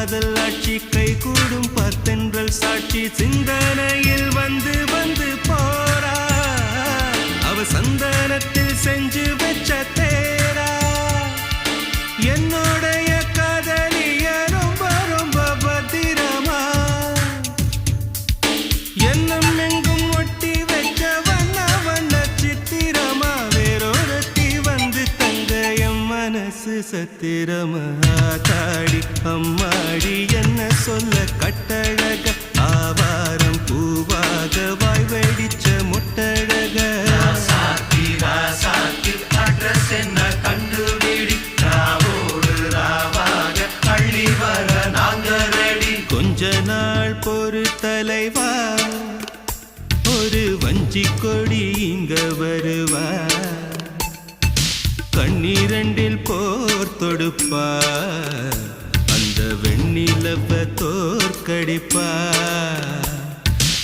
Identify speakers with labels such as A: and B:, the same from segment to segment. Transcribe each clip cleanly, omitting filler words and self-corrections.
A: காதல் ஆட்சி கை கூடும் பத்தென்றல் சாட்சி சிந்தனையில் வந்து வந்து போரா அவ சந்தனத்தில் செஞ்சு வச்ச தேரா என்னோடைய காதலிய ரொம்ப ரொம்ப பத்திரமா என்னும் எங்கும் ஒட்டி வச்ச வண்ண வண்ண சித்திரமா வேறொருத்தி வந்து தங்க என் மனசு சத்திரமா தாடி அம்மாடி என்ன சொல்ல கட்டழக ஆவாரம் பூவாக வாய் வெடிச்ச முட்டழக
B: அட்ரஸ் என்ன கண்டுபிடி ராவோடு ராவாக அள்ளி வர நாங்க ரெடி
A: கொஞ்ச நாள் பொறு தலைவா ஒரு வஞ்சி கொடி இங்க வருவா கண்ணீரண்டில் போர் தொடுப்பா அந்த வெண்ணிலவ தோற்கடிப்பா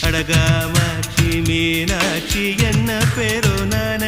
A: அடகாமாட்சி மீனாட்சி என்ன பேரோ நான